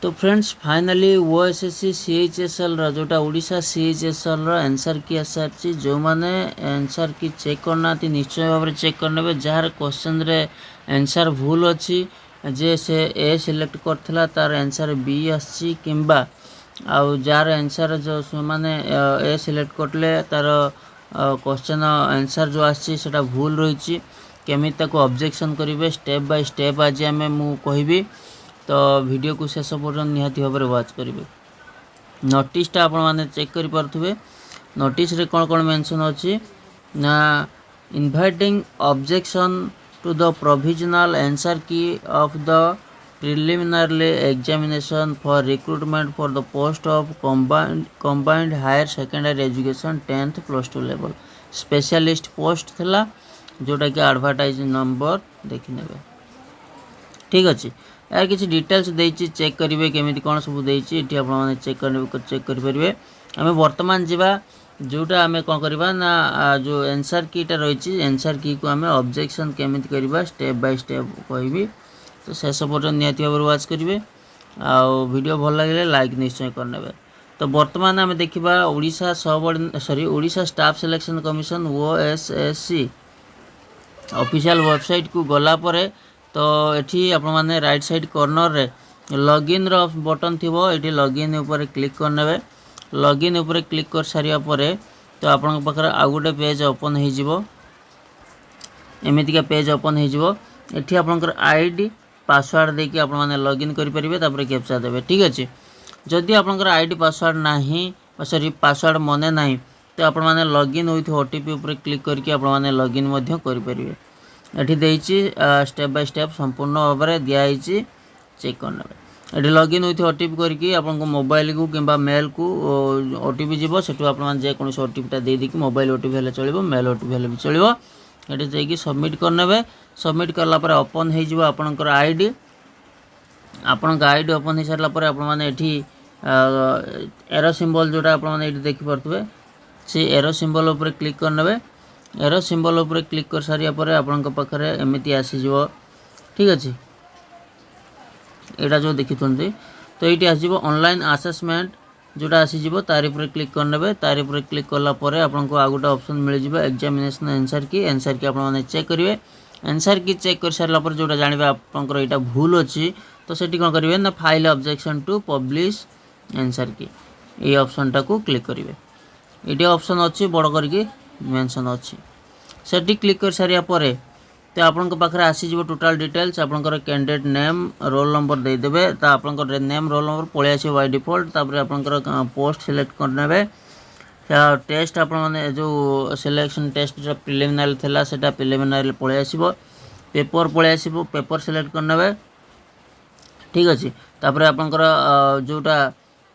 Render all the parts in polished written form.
तो friends finally OSSC CHSL जोटा Odisha CHSL answer की आसार जो मैंने आंसर की चेक करना निश्चय भाव में चेक करने जार क्वेश्चन रे आंसर भूल अच्छी जे से ए सिलेक्ट करथिला तार आंसर बी आसी किंबा आउ जार आंसर जो मैंने ए सिलेक्ट करले तार क्वेश्चन आंसर जो आसी सेटा भूल रही केमी ताको ऑब्जेक्शन करेंगे स्टेप बाय स्टेप आज आम मु कहबी तो वीडियो को शेष पर्यंत निहाती भाव में वाच करेंगे। नोटिसटा आपण मैंने चेक कर पारे नोटिस रे कौन कौन मेंशन अच्छी ना inviting objection to the provisional answer key of the preliminary examination for recruitment for the post of combined higher secondary education 10th + 2 level specialist post थिला जोटा कि एडवर्टाइज नंबर देखि नेबे। ठीक अच्छे यार किसी डिटेल्स देछि चेक करेंगे केमी कौन सब देछि ये आपने चेक करेंगे। आम बर्तमान जावा जोटा आम कौन करवा ना जो आंसर कीटा रही आंसर की को आम ऑब्जेक्शन केमी करवा स्टेप बाय स्टेप कहबी तो शेष पर्यंत निहाती भाव वाच करेंगे। आउ वीडियो भल लगे लाइक निश्चय करने। तो बर्तमान आम देखा Odisha Odisha staff selection commission OSSC official website को गला परे तो एठी आपण माने राइट साइड कॉर्नर रे लॉगिन रो बटन थिबो एठी लॉगिन ऊपर क्लिक करनेबे। लॉगिन ऊपर क्लिक कर सारिया परे तो आपण पाखरे आ गुटे पेज ओपन हो जिवो एमितिका पेज ओपन हो जिवो एठी आपनकर आईडी पासवर्ड देकी आपण माने लॉगिन करि परिबे तापर कैप्चा देबे। ठीक अछि जदि आपनकर आईडी पासवर्ड नाही पासवर्ड मने नाही तो आपण माने लॉगिन विथ ओटीपी ऊपर क्लिक करके आपण माने लॉगिन मध्य करि परिबे। एठी देइछि स्टेप बाय स्टेप संपूर्ण भाव में दिखाई चेक करने ये लॉगिन विथ ओटीपी करके आपको मोबाइल को किंबा मेल को ओटीपी जीव सेठू आप जेकोसी ओटीपीटा दे दी मोबाइल ओटीपी हेल्ले चलो मेल ओटीपी हेल्ले भी चलो ये जाकि सबमिट करने। सबमिट कलापर ओपन हो आपणकर आईडी आईडी ओपन हो सारापर आपठी एरो सिंबल जोटा आपने देखिपे से एरो सिंबल उपर क्लिक करने। एरो सिंबल उपर क्लिक कर सारिया परे आपनका पाखरे एमिति आसीजिवो। ठीक अछि एटा जो देखिथुंती तो ये आसीजिवो ऑनलाइन असेसमेंट जोटा आसीजिवो तारि पर क्लिक करनेबे। तारि पर क्लिक करला परे आपनको आ गोटा ऑप्शन मिल जिवो एग्जामिनेशन आंसर की आपण माने चेक करिवे। आंसर की चेक कर सारला पर जोटा जानिबे आपनकर एटा भूल अछि तो सेठी कोन करिवे ना file objection to publish answer key ये ऑप्शन टा को क्लिक करिवे। एटी ऑप्शन अछि बड़ करके मेंशन अच्छी सेठी क्लिक कर सारिया परे तो आपनका पाखरे आसीजिवो टोटल डिटेल्स आपनकर कैंडिडेट नेम रोल नंबर दे देबे तो आपनकर नेम रोल नंबर पळे आसी बाय डिफॉल्ट तापर आपनकर पोस्ट सिलेक्ट करनेबे। टेस्ट आपण माने जो सिलेक्शन टेस्ट जो प्रिलिमिनरी थिला सेटा प्रिलिमिनरी पळे आसीबो पेपर पळे आसीबो पेपर सिलेक्ट करनेबे। ठीक अछि तापर आपनकर जोटा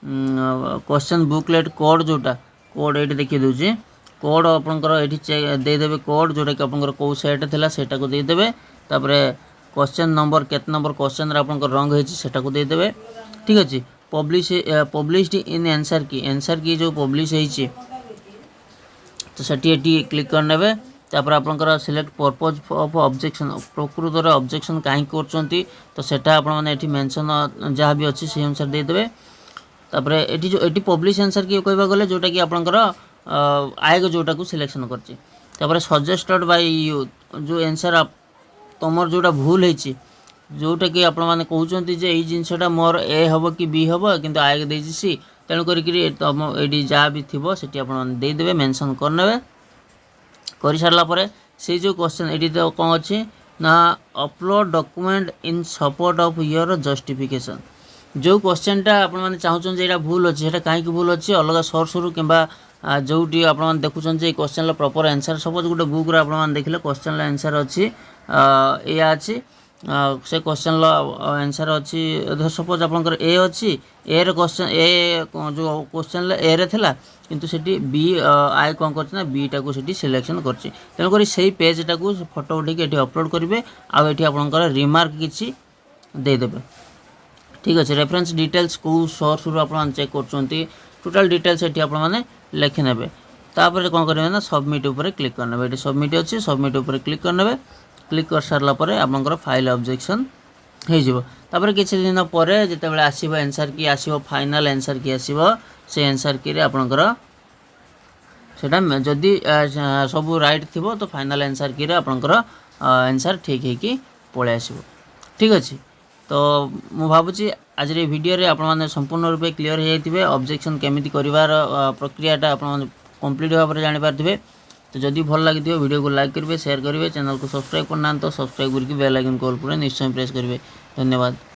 क्वेश्चन बुकलेट कोड जोटा कोड एटी देखि दोछि कोड आपनकर एठी देदेबे कोड जोटा कि आपनकर को सेट थिला सेटा को देदेबे। तापरे क्वेश्चन नंबर केत नंबर क्वेश्चन रे आपनकर रंग हेछि सेटा को देदेबे। ठीक अछि पब्लिश्ड इन आंसर की जो पब्लिश हेछि तो सेठी एटी क्लिक करनेबे। तापर आपनकर सिलेक्ट पर्पज ऑफ ऑब्जेक्शन प्रकृत रे ऑब्जेक्शन काहे करचंती तो सेटा आपन माने एठी मेंशन जहाँ भी अछि से अनुसार देदेबे। तापरे एठी जो एठी पब्लिश आंसर की कहबा गले जोटा कि आपनकर आएगा जोटा को सिलेक्शन करछि तापर सजेस्टेड बाय यू जो आंसर आप तमर जोटा भूल हेछि जोटा कि आपण माने कहउचंती जे ई जिंसटा मोर ए हबो कि बी हबो किंतु आएगा देछि सी तेन करी तम एडी जा भी थिबो सेठी आपण माने दे देबे मेंशन करनेबे। करि सारला परे से जो क्वेश्चन एडी तो कोन अछि ना upload document in support of your justification जो क्वेश्चनटा आपण माने चाहुचन जे एटा भूल अछि सेटा काहे कि भूल अछि अलग सोर्स रु किंबा जोटी आप देखुं जे क्वेश्चन प्रॉपर आंसर सपोज गोटे बुक रे आप देखिले क्वेश्चन आंसर अच्छी या अच्छी से क्वेश्चन आंसर अच्छी सपोज आपंकर ए अच्छी ए रे क्वेश्चन ए जो क्वेश्चन ए रे थिला किंतु सेठी बी आई कौन करछि बी टा को सेठी सिलेक्शन करछि तेणु करी सेही पेज टा को फोटो उठेकी एठी अपलोड करेंगे आ एठी आपंकर रिमार्क किछि दे देबे। ठीक अच्छे रेफरेंस डिटेल्स को सोर्स रु आप चेक करछंती टोटल डिटेल्स एठी आप माने लिखि नेबे। तापर कौन करेंगे ना सबमिट ऊपर क्लिक करने सबमिट अच्छी सबमिट ऊपर क्लिक करने क्लिक कर सारा पर आपंकर फाइल ऑब्जेक्शन ହେଇଯିବ। ତାପରେ କିଛି ଦିନ ପରେ ଯେତେବେଳେ ଆସିବ ଆନ୍ସର୍ କି ଆସିବ ଫାଇନାଲ୍ ଆନ୍ସର୍ କି ଆସିବ ସେ ଆନ୍ସର୍ କିରେ ଆପଣଙ୍କର সেটা যদি ସବୁ রাইট থিব তো ফাইনাল আনসার কিরে আপনার আনসার ঠিক হয়েকি পড়ে আসব। ঠিক আছে, তো মু ভাবুছি আজ এই ভিডিওরে আপনার সম্পূর্ণ রূপে ক্লিয়ার হয়ে যাইবে। অবজেকশন কেমিতি করিবার প্রক্রিয়াটা আপনার কমপ্লিট ভাবে জাঁপারে। তো যদি ভাল লাগি ভিডিও को লাইক করবে, শেয়ার করবে, চ্যানেল को सब्सक्राइब करना तो सब्सक्राइब करके बेल आइकन कॉल पर निश्चय प्रेस करेंगे। धन्यवाद।